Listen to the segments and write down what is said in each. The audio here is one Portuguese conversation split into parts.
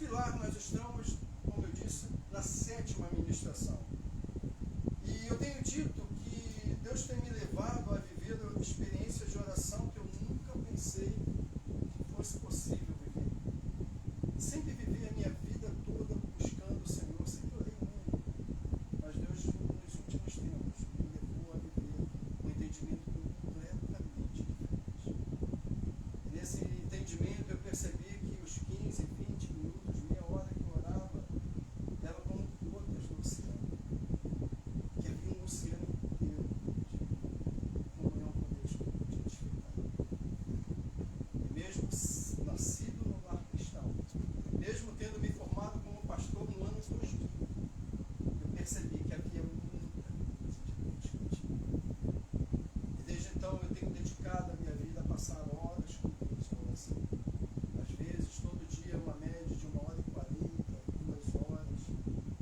pilar nós estamos, como eu disse, na 7ª ministração. E eu tenho dito que Deus tem me levado a viver experiências de oração que eu nunca pensei que fosse possível viver. Sempre vivi a minha vida toda buscando o Senhor, sempre orei muito. Mas Deus, nos últimos tempos, me levou a viver um entendimento completamente diferente. E nesse entendimento eu percebi que os 15, 20 minutos, meia hora que eu orava, era como gotas do oceano. Que havia um oceano inteiro de comunhão com Deus que eu podia desfrutar. E mesmo nascido no lar cristão, mesmo tendo me formado como pastor no ano 2000, eu percebi que havia muita coisa de Deus discutir. E desde então eu tenho dedicado a minha vida a passar horas com Deus em oração. Às vezes, todo dia, uma média de 1h40, 2 horas.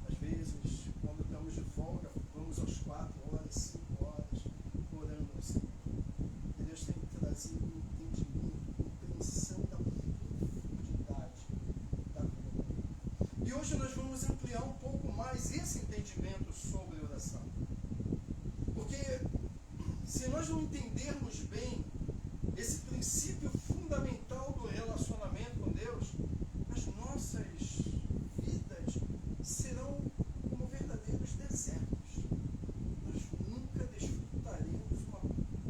Às vezes, quando estamos de folga, vamos aos 4 horas, 5 horas, orando ao Senhor. E Deus tem trazido um entendimento, compreensão da profundidade da vida. E hoje nós vamos ampliar um pouco mais esse entendimento sobre oração. Porque se nós não entendermos bem esse princípio fundamental do relacionamento com Deus, as nossas vidas serão como verdadeiros desertos. Nós nunca desfrutaremos uma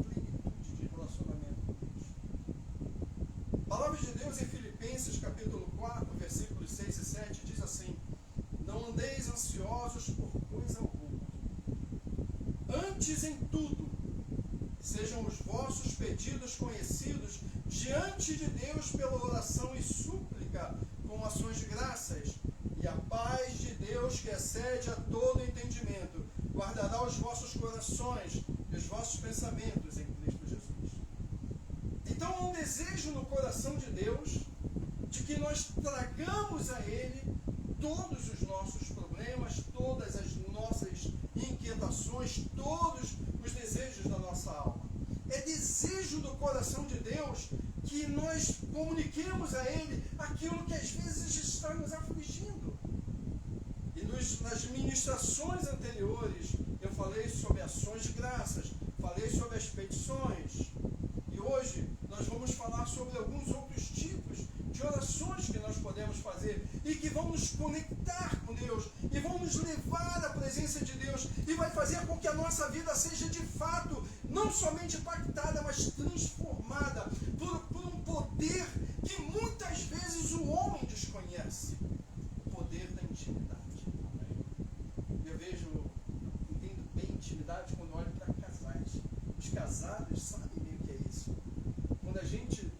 plenitude de relacionamento com Deus. A palavra de Deus em Filipenses capítulo 4, versículos 6 e 7 diz assim: não andeis ansiosos por coisa alguma. Antes em tudo, sejam os vossos pedidos conhecidos diante de Deus pela oração e súplica com ações de graças, e a paz de Deus, que excede a todo entendimento, guardará os vossos corações e os vossos pensamentos em Cristo Jesus. Então há um desejo no coração de Deus de que nós tragamos a Ele todos os nossos problemas, todas as nossas inquietações, todos os desejos da nossa alma. É desejo do coração de Deus que nós comuniquemos a Ele aquilo que às vezes está nos afligindo. E nas ministrações anteriores eu falei sobre ações de graças, falei sobre as petições. E hoje nós vamos falar sobre alguns outros tipos de orações que nós podemos fazer e que vão nos conectar com Deus e vão nos levar à presença de Deus e vai fazer com que a nossa vida seja de fato não somente impactada, mas transformada por um poder que muitas vezes o homem desconhece, o poder da intimidade. Eu entendo bem intimidade quando olho para casais. Os casados sabem bem o que é isso. Quando a gente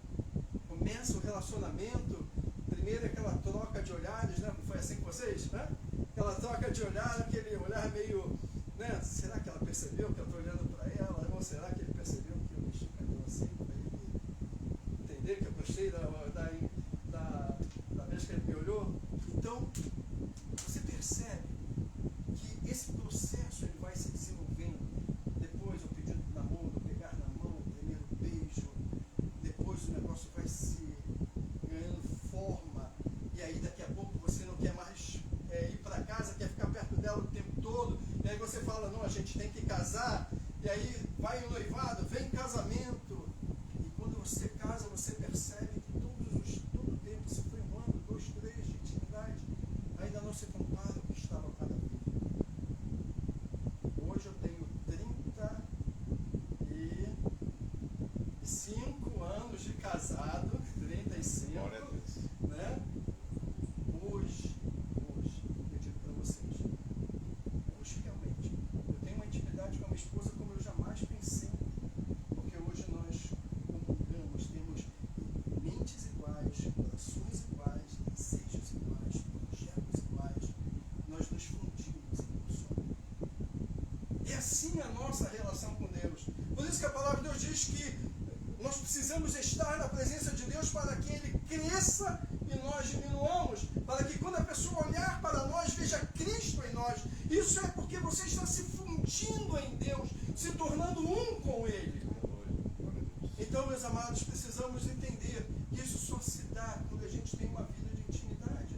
começa o relacionamento, primeiro aquela troca de olhares, né? Foi assim com vocês? Né? Aquela troca de olhar, aquele olhar meio, né? Será que ela percebeu que eu estou olhando para ela? Ou será que ele percebeu que eu mexi com ela assim, para ele entender que eu gostei da vez que ele me olhou? Então, você percebe que esse processo ele vai se desenvolvendo. Depois o pedido de namoro, pegar na mão, o primeiro beijo, depois o negócio vai se ganhando forma, e aí daqui a pouco você não quer mais ir para casa, quer ficar perto dela o tempo todo, e aí você fala, não, a gente tem que casar, e aí vai o noivado, vem casamento, e quando você casa, você percebe que todo o tempo, se foi 1 ano, 2, 3 de intimidade, ainda não se compara ao que estava cada vez. Hoje eu tenho 35 anos de casado, 35, né? Hoje, eu digo para vocês, hoje realmente, eu tenho uma intimidade com a minha esposa como eu jamais pensei, porque hoje nós comungamos, temos mentes iguais, corações iguais, desejos iguais, projetos iguais, nós nos fundimos em um só. É assim a nossa relação com Deus. Por isso que a palavra de Deus diz que nós precisamos estar na presença de Deus para que Ele cresça e nós diminuamos, para que quando a pessoa olhar para nós, veja Cristo em nós. Isso é porque você está se fundindo em Deus, se tornando um com Ele. Então, meus amados, precisamos entender que isso só se dá quando a gente tem uma vida de intimidade.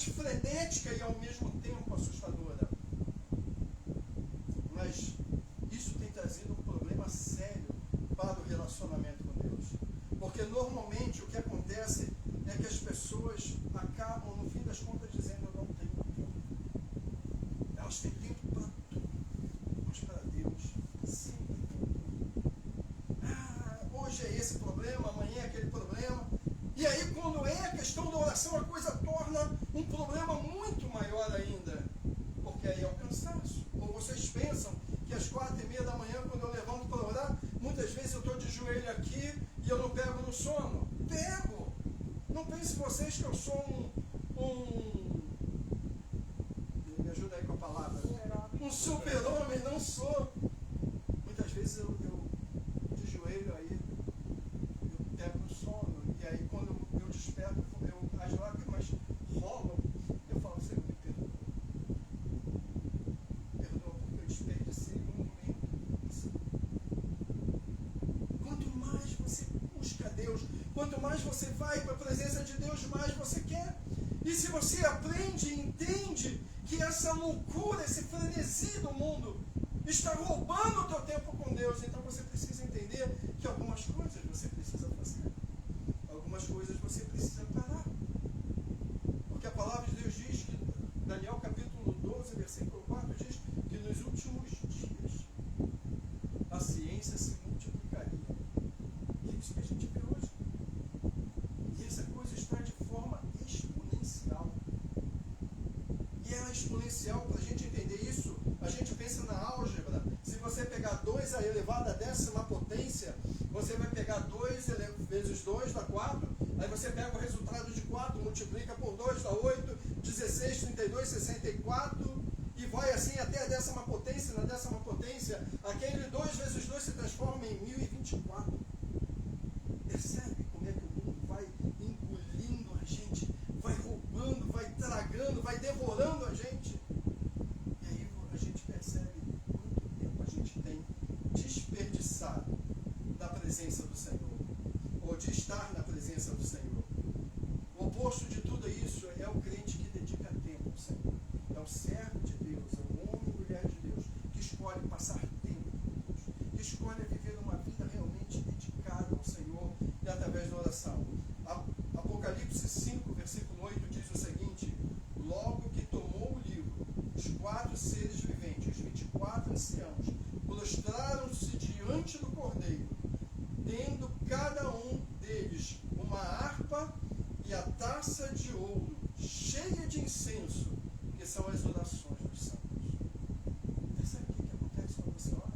parte frenética e ao mesmo tempo assustadora. Mas isso tem trazido um problema sério para o relacionamento com Deus. Porque normalmente o que acontece é que as pessoas acabam, no fim das contas, dizendo: eu não tenho tempo. Elas têm tempo para tudo, mas para Deus sempre tem tempo. Hoje é esse problema, amanhã é aquele problema. E aí, quando é a questão da oração, a coisa torna um problema muito maior ainda. Porque aí é o cansaço. Ou vocês pensam que às 4:30 da manhã, quando eu levanto para orar, muitas vezes eu estou de joelho aqui e eu não pego no sono? Pego! Não pense vocês que eu sou me ajuda aí com a palavra. Um super-homem, não sou. Muitas vezes eu de joelho aí, eu pego no sono. E aí quando eu desperto, as lágrimas rolam. Eu falo: Senhor, me perdoa. Perdoa porque eu desperdicei um momento. Quanto mais você busca Deus, quanto mais você vai para a presença de Deus, mais você quer. E se você aprende e entende que essa loucura, esse frenesi do mundo está roubando o teu tempo com Deus, então você precisa entender que algumas coisas você precisa fazer. Algumas coisas você precisa parar. Porque a palavra de Deus diz que, Daniel capítulo 12, versículo 4, diz que nos últimos dias a ciência se multiplicaria. E é isso que a gente vê hoje. E essa coisa está de forma exponencial. E ela é exponencial. Para a gente entender isso, a gente pensa na álgebra. Se você pegar 2 elevado à 10ª potência, você vai pegar 2 vezes 2 dá 4. Aí você pega o resultado de 4, multiplica por 2, dá 8, 16, 32, 64. E vai assim até a 10ª potência. Na 10ª potência, aquele 2 vezes 2 se transforma em 1024. Percebe como é que o mundo vai engolindo a gente, vai roubando, vai tragando, vai devorando a gente? E aí a gente percebe quanto tempo a gente tem desperdiçado da presença do Senhor, ou de estar na presença do Senhor. O oposto de tudo isso é o crente que dedica tempo ao Senhor. É o servo de Deus, é o homem e mulher de Deus, que escolhe passar tempo com Deus, que escolhe viver uma vida realmente dedicada ao Senhor e através da oração. Apocalipse 5, versículo 8 diz o seguinte: logo que tomou o livro, os 4 seres viventes, os 24 anciãos, prostraram-se diante do Cordeiro, tendo cada um deles uma harpa e a taça de ouro, cheia de incenso, que são as orações dos santos. Percebe o que acontece quando você ora?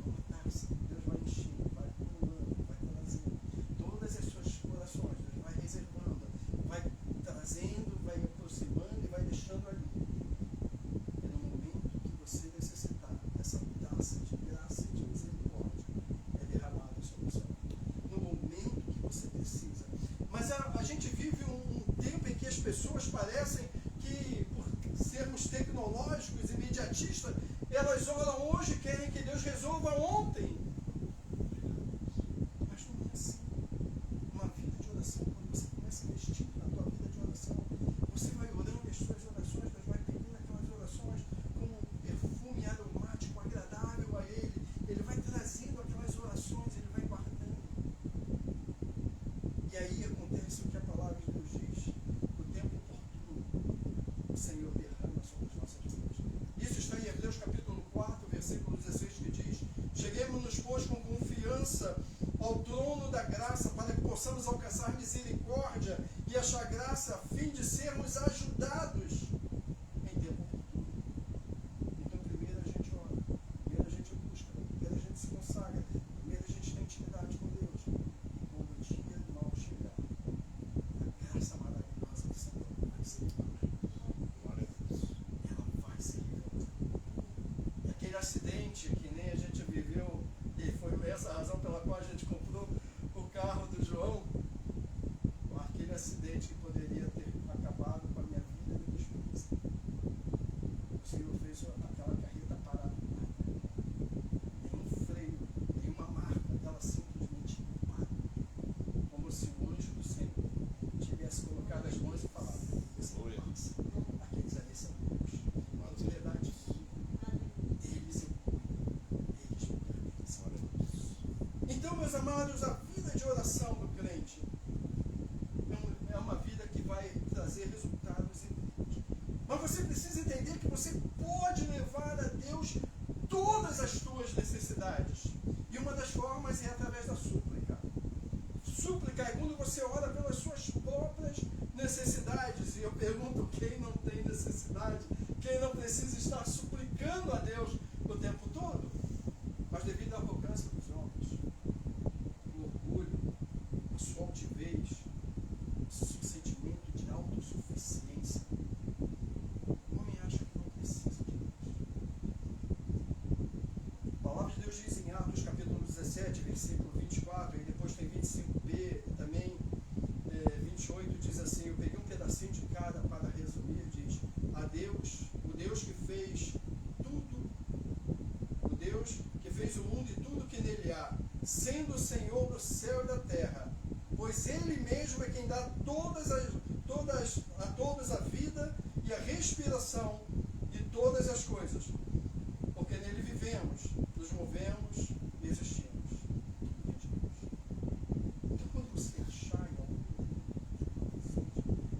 Uma taça, Deus vai enchendo, vai acumulando, vai trazendo todas as suas orações, Deus vai reservando, vai trazendo, vai aproximando e vai deixando ali. E no momento que você necessitar, essa taça de graça e de misericórdia é derramada sobre o seu. No momento que você precisa. Mas a gente vive um tempo em que as pessoas parecem que, por sermos tecnológicos, imediatistas, elas oram hoje e querem que Deus resolva ontem. Mas não é assim. Uma vida de oração, quando você começa a investir na tua vida de oração, você vai orando e as suas orações, Deus vai pegando aquelas orações com um perfume aromático agradável a Ele. Ele vai trazendo aquelas orações, Ele vai guardando. E aí acontece o que a palavra de Deus diz: o tempo oportuno, o Senhor derrama sobre as nossas vidas. Isso está em Hebreus capítulo 4, versículo 16, que diz: cheguemos-nos, trazer resultados incríveis. Mas você precisa entender que você pode levar a Deus todas as suas necessidades. E uma das formas é através da súplica. Súplica é quando você ora pelas suas próprias necessidades. E eu pergunto, quem não tem necessidade? Quem não precisa estar suplicando a Deus o tempo todo? Mas devido à arrogância dos homens, o orgulho, a sua altivez, o seu sentimento de autossuficiência, o homem acha que não precisa de Deus. A palavra de Deus diz em Atos capítulo 17, versículo 24, e depois tem 25b, e também 28, diz assim, eu peguei um pedacinho de cada para resumir, diz, a Deus, o Deus que fez tudo, o Deus que fez o mundo e tudo que nele há, sendo o Senhor do céu e da terra, pois Ele mesmo é quem dá a todos a vida e a respiração de todas as coisas, porque nele vivemos, nos movemos e existimos. Então, quando você achar em algum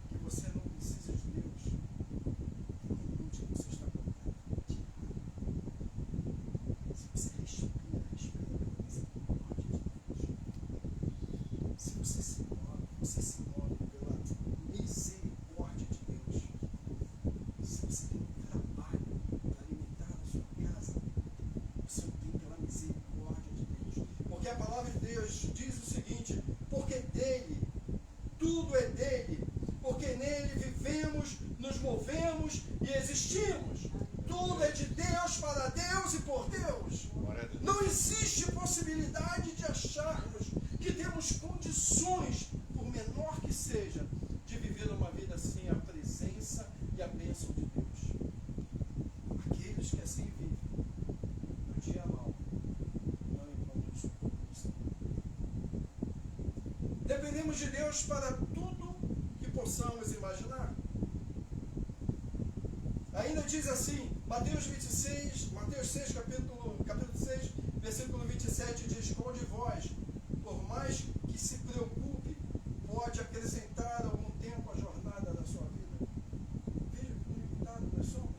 que você não precisa de Deus, tenha que você está colocando. Se você respira pela misericórdia de Deus. Se você se move pela misericórdia de Deus. Se você tem um trabalho para alimentar a sua casa, você o tem pela misericórdia de Deus. Porque a palavra de Deus diz o seguinte, porque dele, tudo é dele, porque nele vivemos, nos movemos e existimos. Tudo é de Deus, para Deus e por Deus. Não existe possibilidade de acharmos que temos condições, por menor que seja, de viver uma vida sem a presença e a bênção de Deus. Aqueles que assim vivem, no dia mau, não encontram socorro do Senhor. Dependemos de Deus para tudo que possamos imaginar. Ainda diz assim, Mateus 6, capítulo 6, versículo 27, diz, qual de vós, por mais que se preocupe, pode acrescentar algum tempo à jornada da sua vida? Veja que limitado nós somos.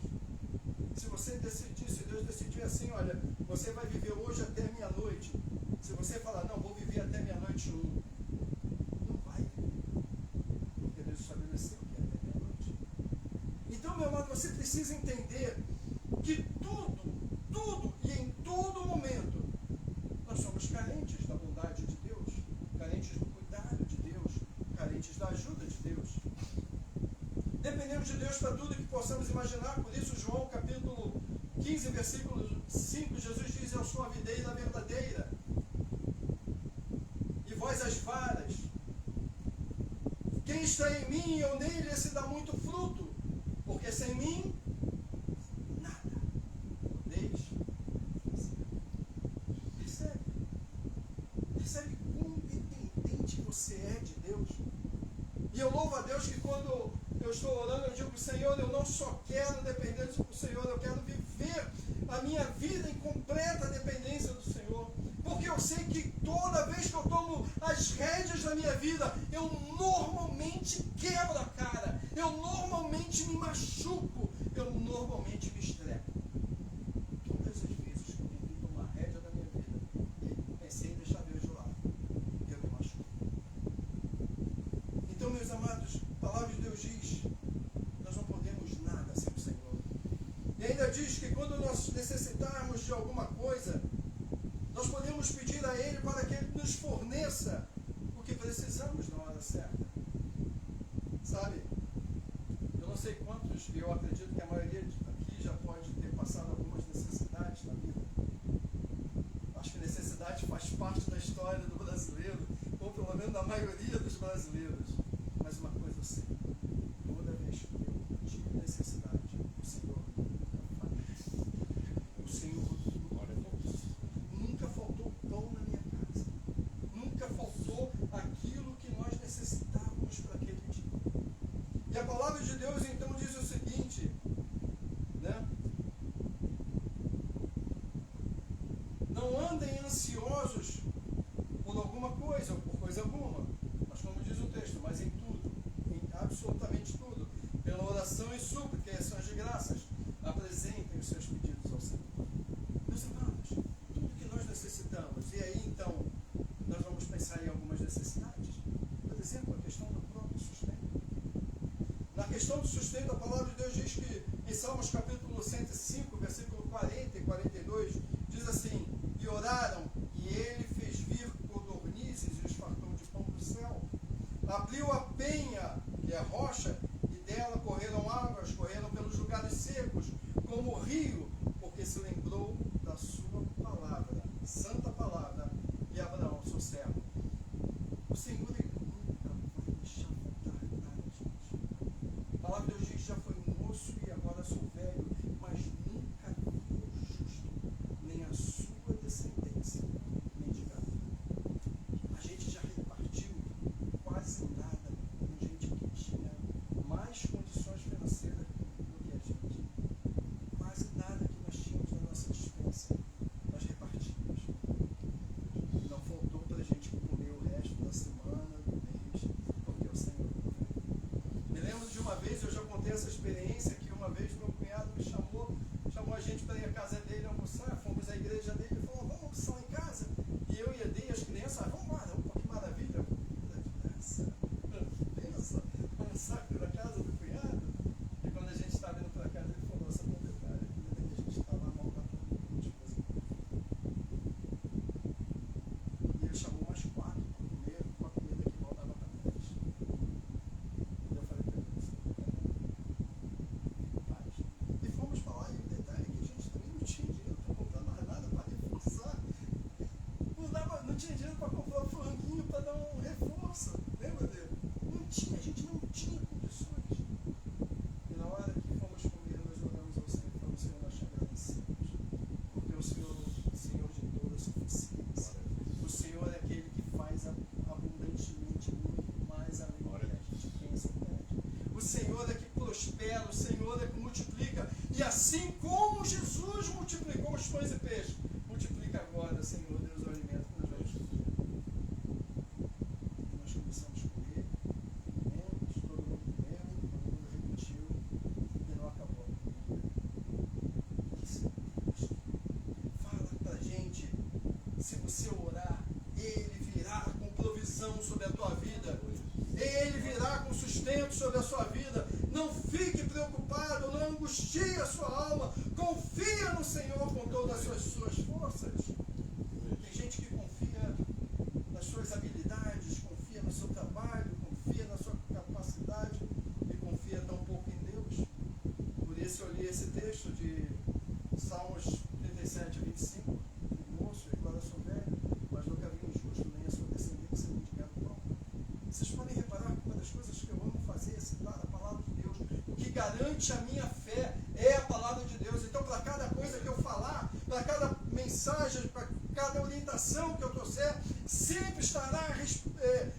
Se você decidir, se Deus decidir assim, olha, você vai viver hoje até meia-noite. Se você falar, não, vou viver até meia-noite 1, não vai viver. Porque Deus estabeleceu que é até meia-noite. Então, meu amado, você precisa entender que tudo e em todo momento, nós somos carentes da bondade de Deus, carentes do cuidado de Deus, carentes da ajuda de Deus. Dependemos de Deus para tudo que possamos imaginar, por isso João capítulo 15, versículo 5, Jesus diz, eu sou a videira verdadeira, e vós as varas. Quem está em mim e eu nele, esse dá muito fruto, porque sem mim, nada podeis fazer. Percebe quão dependente você é de Deus? E eu louvo a Deus que quando eu estou orando, eu digo, Senhor, eu não só quero dependência do Senhor, eu quero viver a minha vida em completa dependência do Senhor. Porque eu sei que toda vez que eu tomo as rédeas da minha vida, eu normalmente quebro a cara, eu normalmente me machuco, eu normalmente me estrepo. Todas as vezes que eu tentei tomar a rédea da minha vida e pensei em deixar Deus de lado, eu me machuco. Então, meus amados, a palavra de Deus diz, nós não podemos nada sem o Senhor. E ainda diz que quando nós necessitarmos de alguma coisa, nós podemos pedir a Ele para que Ele nos forneça o que precisamos na hora certa. Sabe? Eu não sei quantos, eu acredito que a maioria aqui já pode ter passado algumas necessidades na vida. Acho que necessidade faz parte da história do brasileiro, ou pelo menos da maioria dos brasileiros. Mas uma coisa eu sei, toda vez que eu tive necessidade, o Senhor nunca falhou. O Senhor nunca faltou pão na minha casa. Nunca faltou aquilo que nós necessitávamos para aquele dia. E a palavra de Deus então diz o seguinte, né? Não andem ansiosos por alguma coisa ou por coisa alguma. Mas como diz o texto, mas em tudo, em absolutamente tudo, questão do sustento, a palavra de Deus diz que em Salmos capítulo 105, versículo 40 e 42, diz assim: e oraram, e ele fez vir codornizes e os fartou de pão do céu. Abriu a penha, que é a rocha, e dela correram águas, correram pelos lugares secos, como o rio, porque se lembrou da sua palavra, santa palavra, e Abraão, seu servo. O Senhor, ele nunca vai deixar faltar nada, gente. A palavra de Deus diz que já foi moço e agora sou velho, mas nunca viu o justo, nem a sua descendência, nem de gado. A gente já repartiu quase nada com gente que tinha mais condições financeiras do que a gente. Quase nada que nós tínhamos na nossa dispensa, nós repartimos. Não faltou para a gente comer o resto da semana, do mês, porque o Senhor proveu. Me lembro de uma vez, eu já contei essa experiência, que uma vez meu cunhado me chamou a gente para ir à casa dele almoçar, fomos à igreja dele e falou: vamos almoçar em casa. E eu e a Dei, as crianças, vamos embora, opa, que maravilha, comida de graça. Pensa, almoçar na casa do cunhado. E quando a gente estava indo para casa, ele falou: só um detalhe, a comida que a gente estava maltratando muito, esposa. E ele chamou mais 4 para comer uma comida que mal dava para 3. E eu falei para ele: paz. E fomos para lá, e o detalhe é que a gente também não tinha dinheiro para comprar mais nada para reforçar. Não tinha dinheiro para comprar um franguinho para dar um reforço. Lembra dele? Não tinha, a gente não tinha condições. E na hora que fomos comer, nós oramos ao Senhor e falamos: Senhor, nós te agradecemos. Porque o Senhor é o Senhor de toda a suficiência. O Senhor é aquele que faz abundantemente muito mais além do que a gente pensa ou pede. O Senhor é que prospera, o Senhor é que multiplica. E assim como Jesus multiplicou os pães e peixes, multiplica agora, Senhor Deus, o alimento que nós vamos comer. E nós começamos a comer, comemos, todo mundo repetiu, e não acabou a comida. Isso é Deus. Fala pra gente, se você orar, Ele virá com provisão sobre a tua vida. Ele virá com sustento sobre a sua vida. Não fique preocupado, não angustie a sua alma. Confia no Senhor com todas as suas forças. Tem gente que confia nas suas habilidades, confia no seu trabalho, confia na sua capacidade e confia tão pouco em Deus. Por isso eu li esse texto de Salmos 37, 25. Moço, e agora sou velho, mas nunca vi um justo, nem a sua descendência, nem de gado pão. Vocês podem reparar que uma das coisas que eu amo fazer é citar a palavra de Deus. O que garante a minha fé é a palavra de Deus. Então, para cada coisa que eu falar, para cada mensagem, para cada orientação que eu trouxer, sempre estará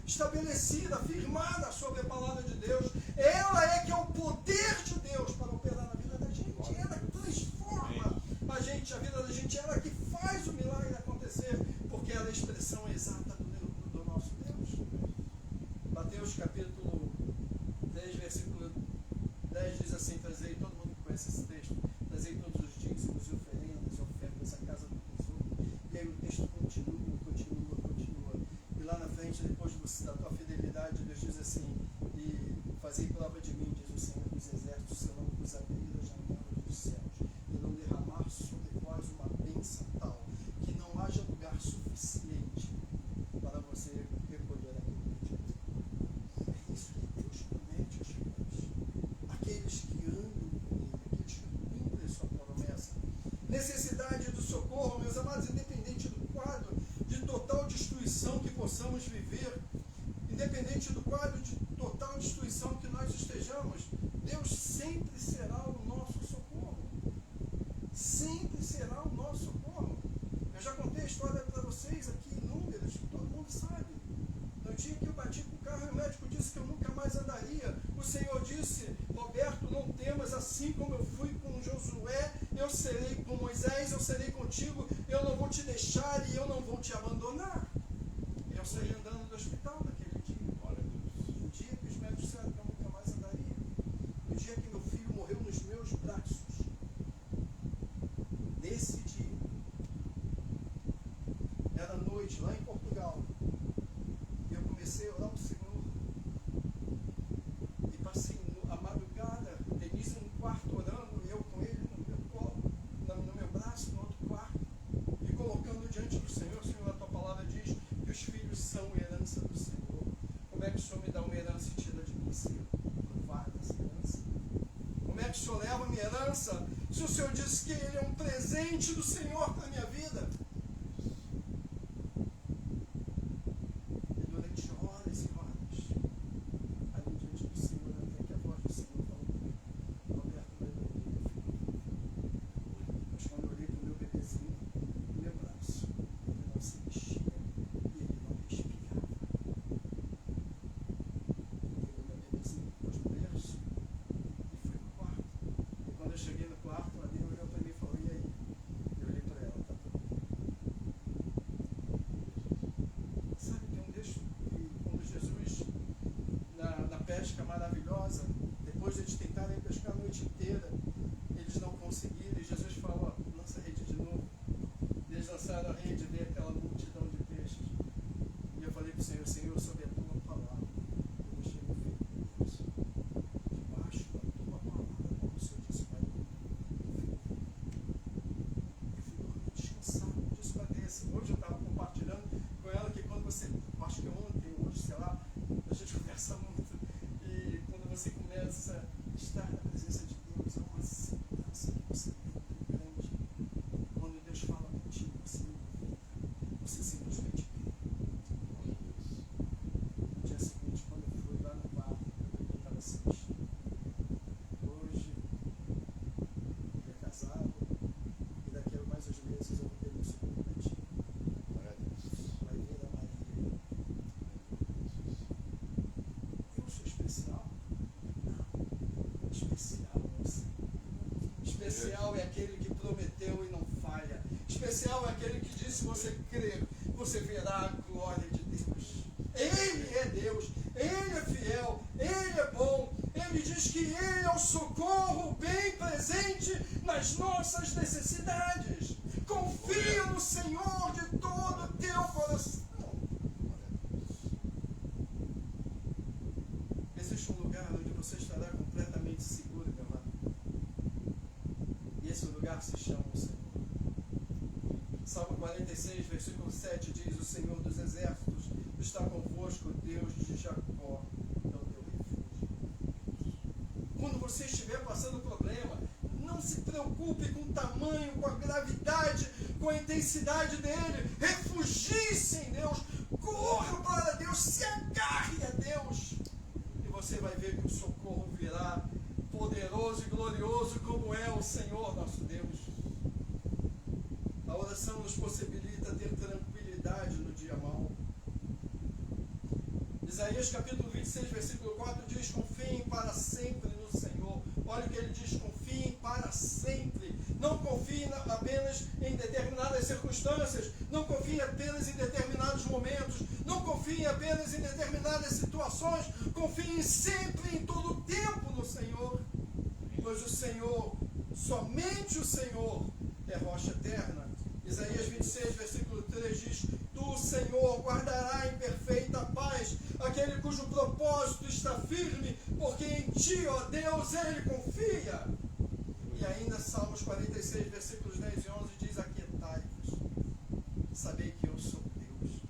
estabelecida, firmada sobre a palavra de Deus. Ela é que é o poder de Deus para operar na vida da gente. Ela que transforma a gente, a vida da gente. Ela que faz o milagre acontecer, porque ela é a expressão exata do nosso Deus. Mateus capítulo 10, versículo 10 diz assim: trazei, todo mundo que conhece esse texto, trazei todos os dízimos e ofertas à casa do tesouro. E aí o texto continua. E lá na frente, depois da tua fidelidade, Deus diz assim: e fazei prova de mim, diz o Senhor dos exércitos, se eu não vos abrir as janelas dos céus e não derramar sobre vós uma bênção tal, que não haja lugar suficiente para você recolher aquilo que diz. É isso que Deus promete aos filhos. Aqueles que andam com Ele, aqueles que cumprem sua promessa. Necessidade do socorro, meus amados, independente do quadro de total destruição que possamos viver, independente do quadro de total destruição que nós estejamos, Deus sempre será o nosso socorro. Sempre será o nosso socorro. Eu já contei a história para vocês aqui em Números, todo mundo sabe. No dia que eu bati com o carro e o médico disse que eu nunca mais andaria, o Senhor disse: Roberto, não temas, assim como eu fui com Josué, eu serei com Moisés, eu serei contigo, eu não vou te deixar e eu não vou te abandonar. Eu saí andando do hospital naquele dia. No dia que os médicos disseram que eu nunca mais andaria. No dia que meu filho morreu nos meus braços. Nesse dia, era noite lá em Portugal, e eu comecei a orar ao Senhor, e passei a madrugada minha herança, se o Senhor disse que Ele é um presente do Senhor para a minha vida? E durante horas e horas, ali diante do Senhor, até que a voz do Senhor falou comigo: Roberto, vai dormir, filho. Mas quando eu olhei para o meu bebezinho, no meu braço, ele não se mexia e ele não respirava. Pegou meu bebezinho, pôs no berço e foi no quarto. E quando eu cheguei no quarto, a Adê olhou para mim e falou: e aí? Eu olhei para ela: tá tudo bem. Sabe, tem um texto que quando Jesus, na pesca maravilhosa, depois de eles tentarem pescar a noite inteira, eles não conseguiram, e Jesus falou: lança a rede de novo. Eles lançaram a rede e veio aquela multidão de peixes. E eu falei para o Senhor: Senhor, sob a tua palavra, eu deixei meu filho Deus, debaixo da tua palavra, como o Senhor disse para mim. Eu fui dormir descansado disso para desse. Hoje eu estava compartilhando com ela que quando você, acho que ontem, hoje, sei lá, a gente conversa muito. E quando você começa a estar na presença de Deus, há uma segurança que você tem muito grande. Quando Deus fala contigo, você não duvida, você simplesmente crê. No dia seguinte, quando eu fui lá no quarto, eu estava assim: hoje ele é casado e daqui a mais uns meses eu vou ter meu segundo netinho. Vai vir a Maria. Eu sou especial? Não. Especial é o Senhor. Especial é aquele que prometeu e não falha. Especial é aquele que disse: se você crer, você verá a glória de Deus. Ele é Deus, Ele é fiel, Ele é bom. Ele diz que Ele é o socorro bem presente nas nossas necessidades. Confia no Senhor de todo o teu coração. Existe um lugar onde você estará completamente seguro, meu amado. E esse lugar se chama o Senhor. Salmo 46, versículo 7 diz: o Senhor dos exércitos está convosco, o Deus de Jacó é o teu refúgio. Quando você estiver passando problema, não se preocupe com o tamanho, com a gravidade, com a intensidade dele. Refugie-se em Deus, corra para Deus, se agarre a Deus. E você vai ver que o socorro virá, poderoso e glorioso como é o Senhor nosso Deus. A oração nos possibilita ter tranquilidade no dia mau. Isaías capítulo 26, versículo 4 diz: confiem para sempre no Senhor. Olha o que ele diz: confiem para sempre. Não confiem apenas em determinadas circunstâncias, não confiem apenas em determinados momentos, não confiem apenas em determinadas situações, confiem sempre, em todo o tempo, no Senhor. Pois o Senhor, somente o Senhor, é rocha eterna. Isaías 26, versículo 3 diz: tu, Senhor, guardará em perfeita paz aquele cujo propósito está firme, porque em ti, ó Deus, ele confia. E ainda Salmos 46, versículos 10 e 11 diz: aquietai-vos, sabei que eu sou Deus.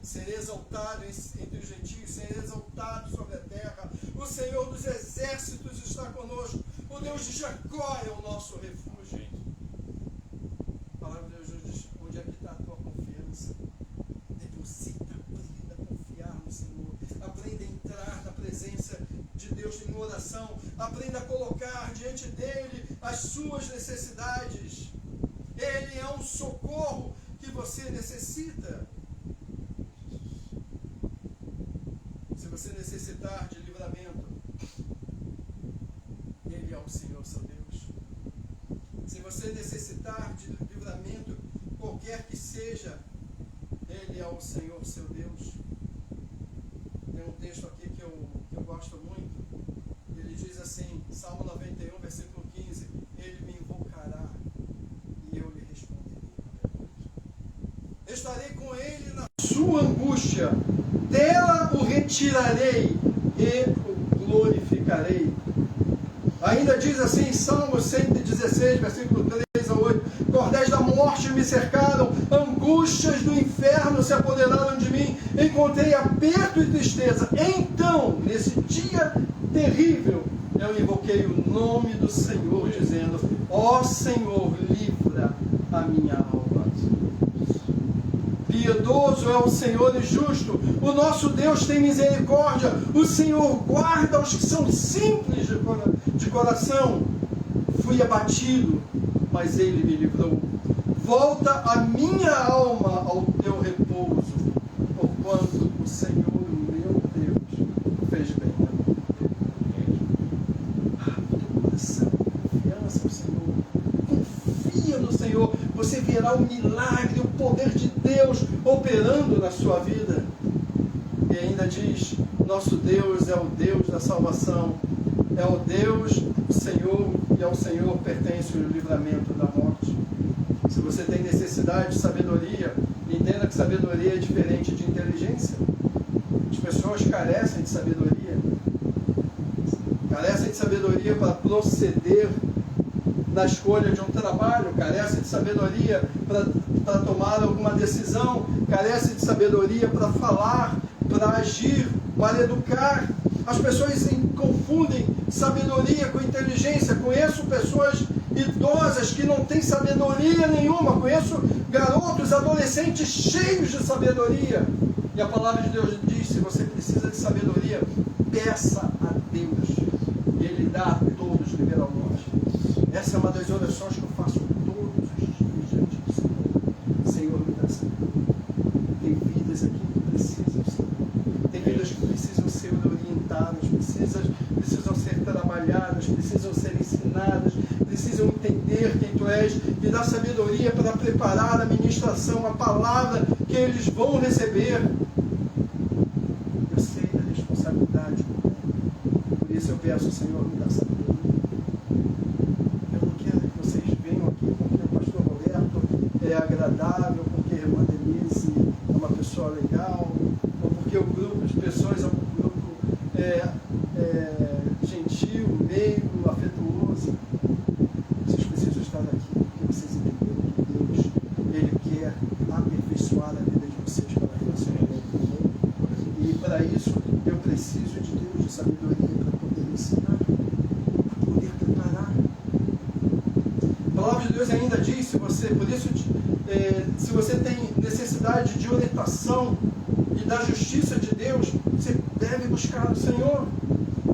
Serei exaltado entre os gentios, serei exaltado sobre a terra. O Senhor dos exércitos está conosco. O Deus de Jacó é o nosso refúgio. A palavra de Deus diz: onde é que está a tua confiança? Deposita, aprenda a confiar no Senhor. Aprenda a entrar na presença de Deus em oração. Aprenda a colocar diante dele as suas necessidades. Ele é um socorro que você necessita. Se você necessitar de livramento, ele é o Senhor, seu Deus. Se você necessitar de livramento, qualquer que seja, ele é o Senhor, seu Deus. Tem um texto aqui que eu gosto muito. Ele diz assim, Salmo 91, versículo 15: ele me invocará e eu lhe responderei. Estarei com ele na sua angústia, dela o retirarei e o glorificarei. Ainda diz assim, Salmo 116, versículo 3 a 8: cordéis da morte me cercaram, angústias do inferno se apoderaram de mim, encontrei aperto e tristeza. Então, nesse dia terrível, eu invoquei o nome do Senhor, dizendo: ó Senhor, livra a minha alma. Piedoso é o Senhor e justo, o nosso Deus tem misericórdia, o Senhor guarda os que são simples de coração. Fui abatido, mas Ele me livrou. Volta a minha alma ao teu repouso, porquanto o Senhor, meu Deus, fez bem a mim. O teu coração, confiança no Senhor. Confia no Senhor. Você verá o milagre, o poder de Deus operando na sua vida. E ainda diz: nosso Deus é o Deus da salvação, é o Deus, o Senhor, e ao Senhor pertence o livramento da morte. Se você tem necessidade de sabedoria, entenda que sabedoria é diferente de inteligência. As pessoas carecem de sabedoria. Carecem de sabedoria para proceder na escolha de um trabalho, carece de sabedoria para tomar alguma decisão, carece de sabedoria para falar, para agir, para educar. As pessoas confundem sabedoria com inteligência. Conheço pessoas idosas que não têm sabedoria nenhuma. Conheço garotos, adolescentes cheios de sabedoria. E a palavra de Deus diz: se você precisa de sabedoria, peça a Deus. E Ele dá a todos liberalmente. Essa é uma das orações que eu faço todos os dias diante do Senhor. Senhor, me dá sabedoria. Tem vidas aqui que precisam, Senhor. Tem vidas que precisam ser orientadas, precisam ser trabalhadas, precisam ser ensinadas, precisam entender quem Tu és. Me dá sabedoria para preparar a ministração, a palavra que eles vão receber. Eu sei da responsabilidade. Por isso eu peço, Senhor, me dá sabedoria. É agradável, porque a irmã Denise é uma pessoa legal, ou porque o grupo de pessoas é um grupo gentil, meigo, afetuoso. Vocês precisam estar aqui, porque vocês entenderam que Deus, Ele quer aperfeiçoar a vida de vocês para relacionamento comigo. E para isso eu preciso de Deus, de sabedoria, para poder ensinar, para poder preparar. A palavra de Deus ainda diz: se você tem necessidade de orientação e da justiça de Deus, você deve buscar o Senhor.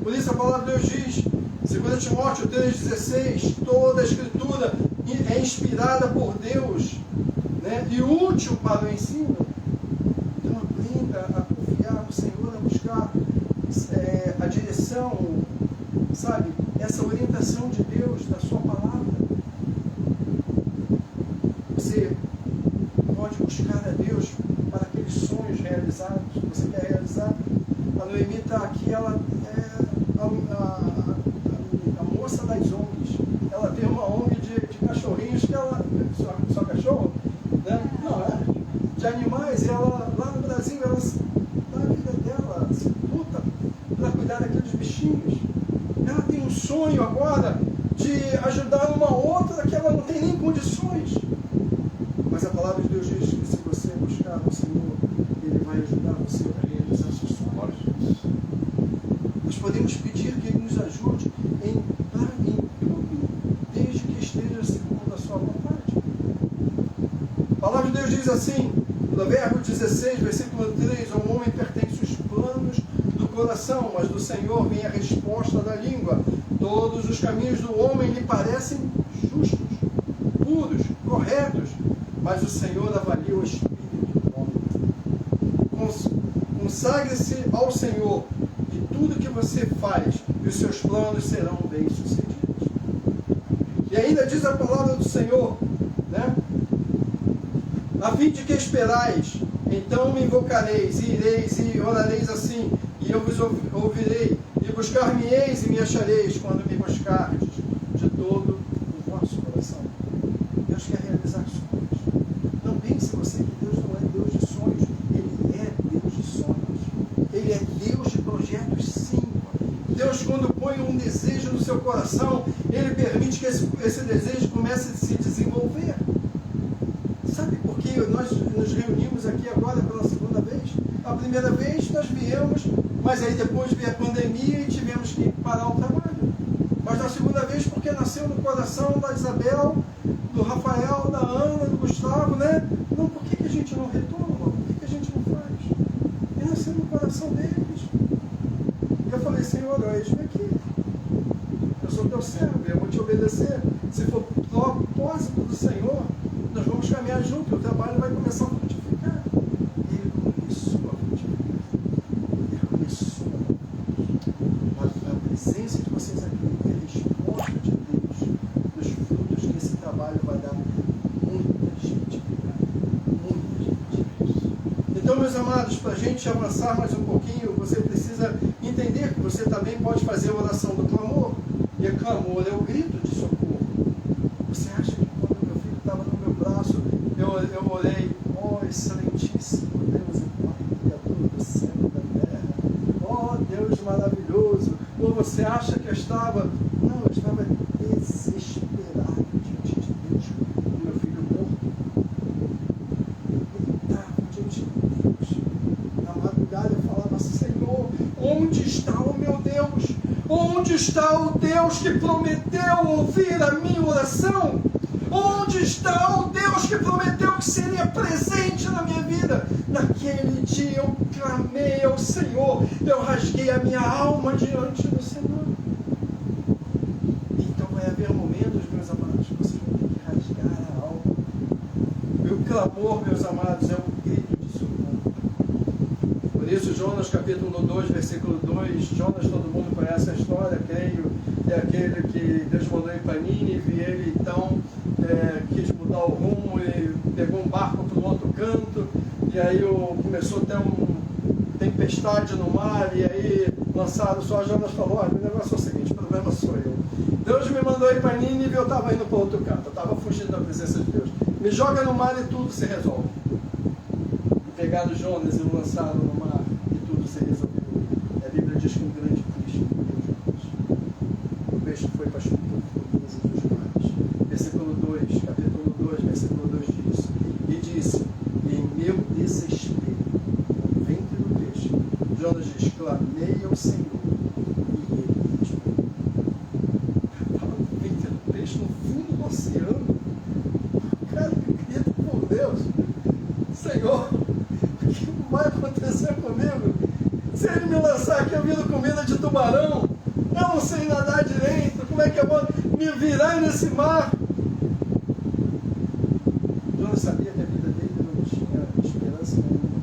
Por isso a palavra de Deus diz, 2 Timóteo 3,16, toda a Escritura é inspirada por Deus, né, e útil para o ensino. Então aprenda a confiar no Senhor, a buscar a direção, sabe, essa orientação de Deus, da sua palavra. Você pode buscar a Deus para aqueles sonhos realizados que você quer realizar. A Noemi está aqui, ela é a moça das ONGs. Ela tem uma ONG de cachorrinhos que ela... Só cachorro? Né? Não, é? De animais. E ela, lá no Brasil, ela dá a vida dela, se luta para cuidar daqueles bichinhos. Ela tem um sonho agora de ajudar uma outra que ela não tem nem condições. Mas a palavra de Deus diz que se você buscar o Senhor, Ele vai ajudar você a realizar seus sonhos. Nós podemos pedir que Ele nos ajude em tudo, desde que esteja segundo a sua vontade. A palavra de Deus diz assim, Provérbios 16, versículo 3, ao homem pertencem os planos do coração, mas do Senhor vem a resposta da língua. Todos os caminhos do homem lhe parecem justos, puros, corretos, mas o Senhor avalia o espírito do homem. Consagre-se ao Senhor e tudo que você faz, e os seus planos serão bem-sucedidos. E ainda diz a palavra do Senhor, né? A fim de que esperais, então me invocareis, e ireis, e orareis assim, e eu vos ouvirei, e buscar-me-eis e me achareis, quando me buscardes de todo o vosso coração. Deus quer realizar sonhos. Não pense você que Deus não é Deus de sonhos. Ele é Deus de sonhos. Ele é Deus de projetos, sim. Deus, quando põe um desejo no seu coração, Ele permite que esse desejo comece a se desenvolver. Sabe por que nós nos reunimos aqui agora pela segunda vez? A primeira vez nós viemos, mas aí depois veio a pandemia e tivemos que parar o trabalho. aconteceu no coração da Isabel, do Rafael, da Ana, do Gustavo, né? Não, por que a gente não retoma? Por que a gente não faz? E nasceu no coração deles. E eu falei, Senhor, eis-me aqui. Eu sou teu servo, eu vou te obedecer. Se for propósito do Senhor, nós vamos caminhar junto, o trabalho vai começar a frutificar. E ele começou a frutificar. Ele começou a presença de vocês aqui, a resposta de Deus, dos frutos que esse trabalho vai dar. Muita gente, muita gente. Então, meus amados, para a gente avançar mais um pouquinho, você precisa entender que você também pode fazer a oração do clamor. E o clamor é o grito de socorro. Você acha que quando meu filho estava no meu braço, eu orei, ó excelentíssimo Deus e Pai, Criador do céu e da terra, ó Deus maravilhoso, ou você acha que eu estava, não, eu estava desesperado diante de Deus, com meu filho morto. Ele estava diante de Deus. Na madrugada eu falava, Senhor, onde está o meu Deus? Onde está o Deus que prometeu ouvir a minha oração? Onde está o Deus que prometeu que seria presente na minha vida? Naquele dia eu clamei ao Senhor, eu rasguei a minha alma diante do Senhor. Então vai haver momentos, meus amados, que vocês vão ter que rasgar a alma. E o clamor, meus amados, é um grito de socorro. Por isso, Jonas capítulo 2, versículo 2, Jonas, todo mundo conhece a história, creio, é aquele que Deus mandou ir para Nínive, e ele então quis mudar o rumo e pegou um barco para um outro canto, e aí começou a ter uma tempestade no mar, e aí lançaram só, Jonas falou, olha, o negócio é o seguinte, o problema sou eu. Deus me mandou ir para Nínive e eu estava indo para outro canto, eu estava fugindo da presença de Deus. Me joga no mar e tudo se resolve. E pegaram Jonas e o lançaram no mar e tudo se resolveu. A Bíblia diz que um grande peixe engoliu Jonas. O peixe foi para as profundezas dos mares. Versículo 2, capítulo 2, versículo 2 diz, e disse, em meu desespero, no ventre do peixe, Jonas diz, clamei ao Senhor, e ele me respondeu. Estava no ventre do peixe, no fundo do oceano. O cara grita por Deus, Senhor, o que vai acontecer comigo? Se ele me lançar aqui, eu viro comida de tubarão, eu não sei nadar direito, como é que eu vou me virar nesse mar? Jonas sabia que a vida dele não tinha esperança nenhuma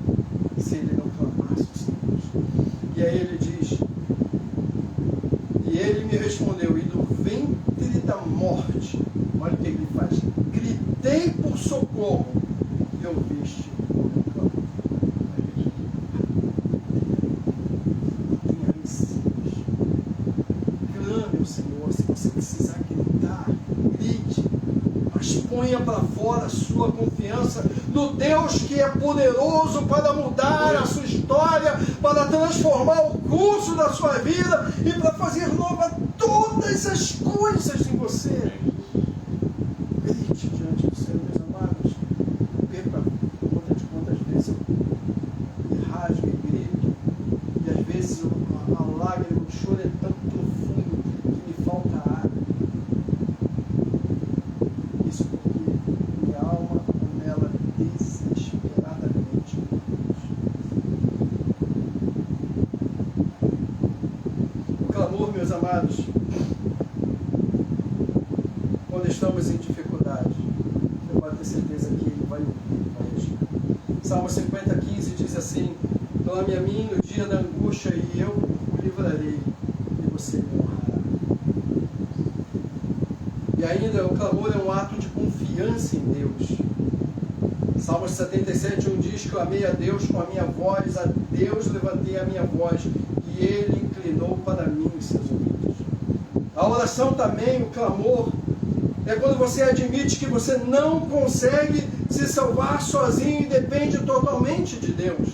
se ele não clamasse o Senhor. E aí ele diz, e ele me respondeu, e do ventre da morte, olha o que ele faz, gritei por socorro, e ouviste o meu clamor. Tenha receios. Clame ao Senhor, se você precisar gritar, grite, mas ponha para fora a sua confiança no Deus que é poderoso para mudar a sua história, para transformar o curso da sua vida e para fazer nova todas as coisas em você. Grite diante do Senhor, meus amados. Perca a conta de quantas vezes eu rasgo e grito, e às vezes a lágrima, o choro é tão profundo que me falta ar. Isso porque minha alma anela desesperadamente por Deus. O clamor, meus amados, quando estamos em dificuldade, eu posso ter certeza que Ele vai ouvir, vai agir. Salmo 50:15 diz assim, clame a mim no dia da angústia e eu o livrarei e você me honrará. E ainda o clamor é um ato de confiança em Deus. Salmo 77:1 diz, clamei a Deus com a minha voz, a Deus levantei a minha voz e Ele inclinou para mim os seus ouvidos. A oração também, o clamor, é quando você admite que você não consegue se salvar sozinho e depende totalmente de Deus.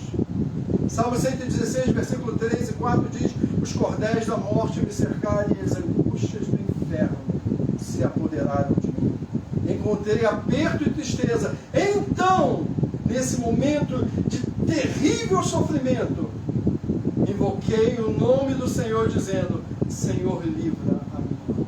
Salmo 116, versículo 3 e 4 diz, os cordéis da morte me cercaram e as angústias do inferno se apoderaram de mim. Encontrei aperto e tristeza. Então, nesse momento de terrível sofrimento, invoquei o nome do Senhor dizendo, Senhor, livra a minha alma.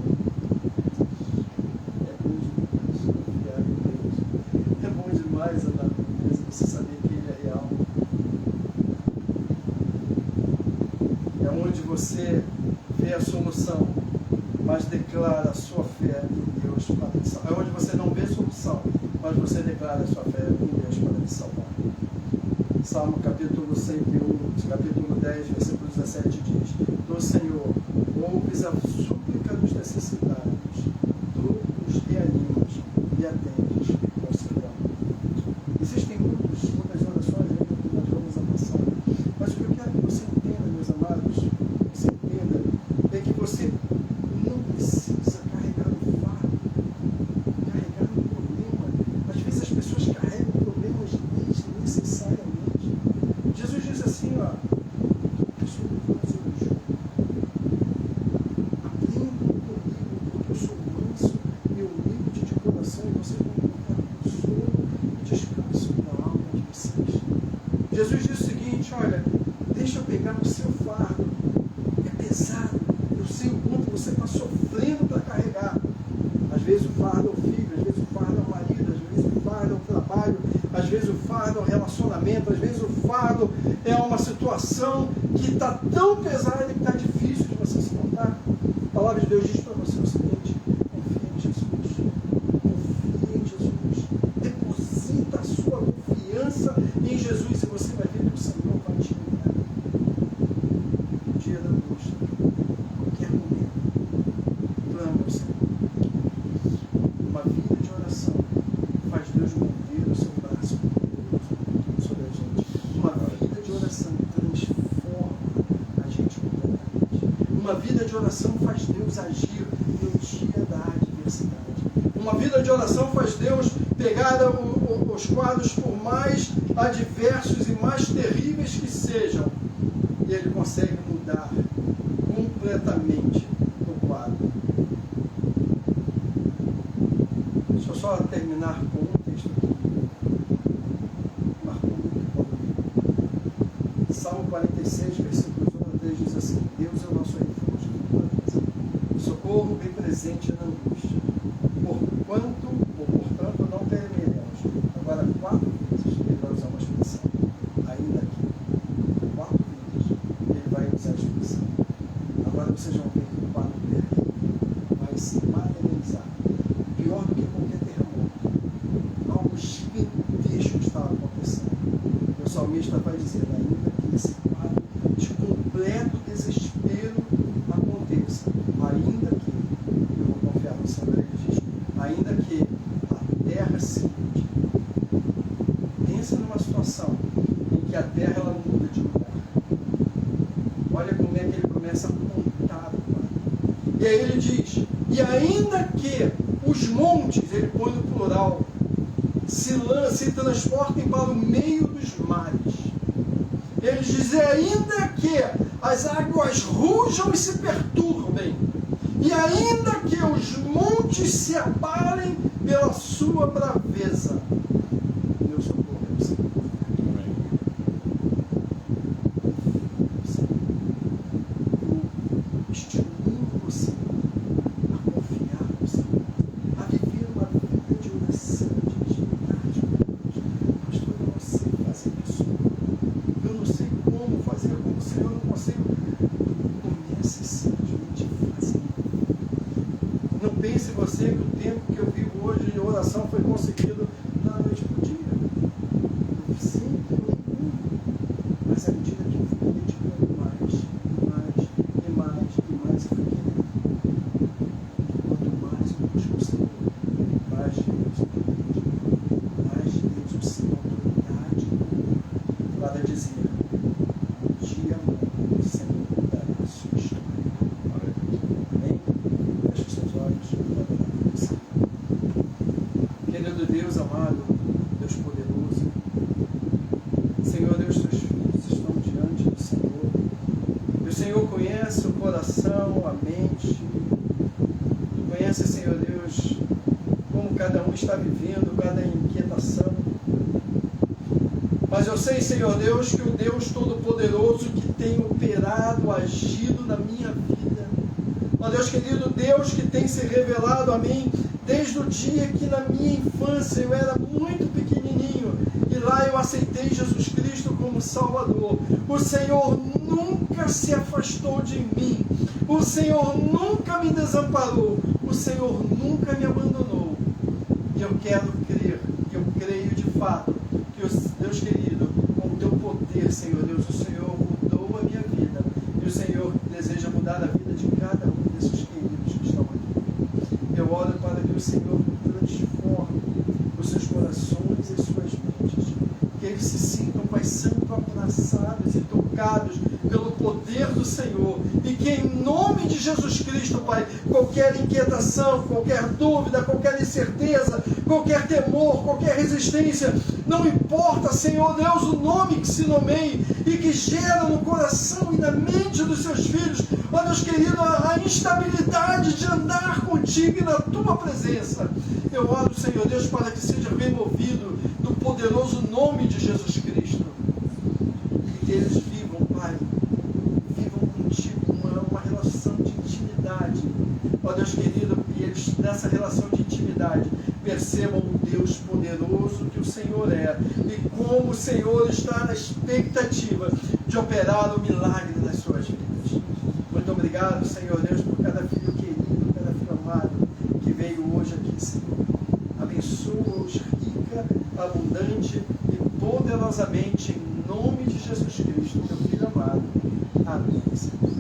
solução, mas declara a sua fé em Deus para te salvar. É onde você não vê solução, mas você declara a sua fé em Deus para te salvar. Salmo capítulo 101, capítulo 10, versículo 17 diz: do Senhor ouves a súplica dos necessitados, tu os reanimas e atendes ao seu clamor. Existem muitas orações ainda que nós vamos avançar, mas o que eu quero que você entenda, meus amados, você entenda, é que você não precisa carregar um fardo, carregar um problema. Às vezes as pessoas carregam problemas desnecessariamente. Jesus diz assim, ó, eu sou manso e justo. Aprendam comigo, porque eu sou manso e humilde de coração, e vocês vão encontrar consolo e descanso na alma de vocês. Jesus diz o seguinte, olha, deixa eu pegar o seu fardo, é pesado, eu sei o quanto você está sofrendo para carregar. Às vezes o fardo é o filho, às vezes o fardo é o marido, às vezes o fardo é o trabalho, às vezes o fardo é o relacionamento, às vezes o fardo é uma situação que está tão pesada que está difícil de você suportar. A palavra de Deus diz para você o seguinte: confia em Jesus, confia em Jesus, deposita a sua confiança em Jesus e você vai ver que o Senhor vai te livrar. No dia da angústia, qualquer momento, clama ao Senhor. Uma vida de oração faz Deus mover o seu braço sobre a gente. Uma vida de oração transforma a gente completamente. Uma vida de oração faz Deus agir no dia da adversidade. Uma vida de oração faz Deus pegar os quadros, por mais adversos e mais terríveis que sejam, e Ele consegue mudar completamente o quadro. Deixa eu só terminar com um texto aqui. Marcou muito bom. Salmo 46, versículos 1 a 3 diz assim: Deus é o nosso refúgio e fortaleza, socorro bem presente na angústia. Portanto, não temeremos. Agora, 4 vezes ele vai usar uma expressão. Ainda aqui. 4 vezes ele vai usar a expressão. Agora vocês vão ver que o quadro terrível vai se materializar. Pior do que qualquer terremoto. Algo gigantesco está acontecendo. O salmista vai dizer, ainda que esse quadro de completo desespero aconteça, ainda que, eu vou confiar no Senhor, ele diz, ainda que a terra se mude. Pensa numa situação em que a terra ela muda de lugar. Olha como é que ele começa a contar o quadro. E aí ele diz, e ainda que os montes, ele põe no plural, se transportem para o meio dos mares. Ele diz, ainda que as águas rujam e se perturbem, e ainda que os montes se abalem pela sua braveza, meu socorro é o Senhor. Eu estimulo você a confiar no Senhor, a viver uma vida de oração, de intimidade com Deus. Pastor, eu não sei fazer isso. Eu não sei como fazer, como o Senhor, eu não consigo. Comece simplesmente a fazer. Não pense você que o tempo que eu vivo hoje de oração foi conseguido da noite para o dia. Não sempre nenhum. Mas à medida que eu fui me dedicando mais, e mais, eu fui querendo. Quanto mais eu busco o Senhor, mais de Deus eu tenho. Mais de Deus eu sinto autoridade para dizer, um dia o Senhor mudará a sua história. Amém? Feche os seus olhos para adorar o Senhor. Querido Deus amado, Deus poderoso, Senhor Deus, teus filhos estão diante do Senhor. E o Senhor conhece o coração, a mente. Tu conhece, Senhor Deus, como cada um está vivendo, cada inquietação. Mas eu sei, Senhor Deus, que o Deus Todo-Poderoso que tem operado, agido na minha vida, ó Deus querido, Deus que tem se revelado a mim desde o dia que na minha infância eu era muito pequenininho e lá eu aceitei Jesus Cristo como Salvador. O Senhor nunca se afastou de mim, O Senhor nunca me desamparou. O Senhor nunca me abandonou. E eu quero crer, e eu creio de fato, que Deus querido, com o teu poder, Senhor Deus, o Senhor mudou a minha vida. E o Senhor deseja mudar a vida de cada um desses queridos que estão aqui. Eu oro para que o Senhor transforme os seus corações e as suas mentes. Que eles se sintam, Pai Santo, abraçados e tocados pelo poder do Senhor. E que em nome de Jesus Cristo, Pai, qualquer inquietação, qualquer dúvida, qualquer incerteza, qualquer temor, qualquer resistência, não importa, Senhor Deus, o nome que se nomeie e que gera no coração e na mente dos seus filhos, ó Deus querido, a instabilidade de andar contigo e na tua presença. Eu oro, Senhor Deus, para que seja removido no poderoso nome de Jesus Cristo. E que eles vivam, Pai, vivam contigo uma relação de intimidade. Ó Deus querido, e eles nessa relação de intimidade percebam o Deus poderoso que o Senhor é e como o Senhor está na expectativa de operar o milagre nas suas vidas. Muito obrigado, Senhor Deus, por cada filho querido, cada filho amado que veio hoje aqui, Senhor. Abençoa-os rica, abundante e poderosamente em nome de Jesus Cristo, teu Filho amado. Amém, Senhor.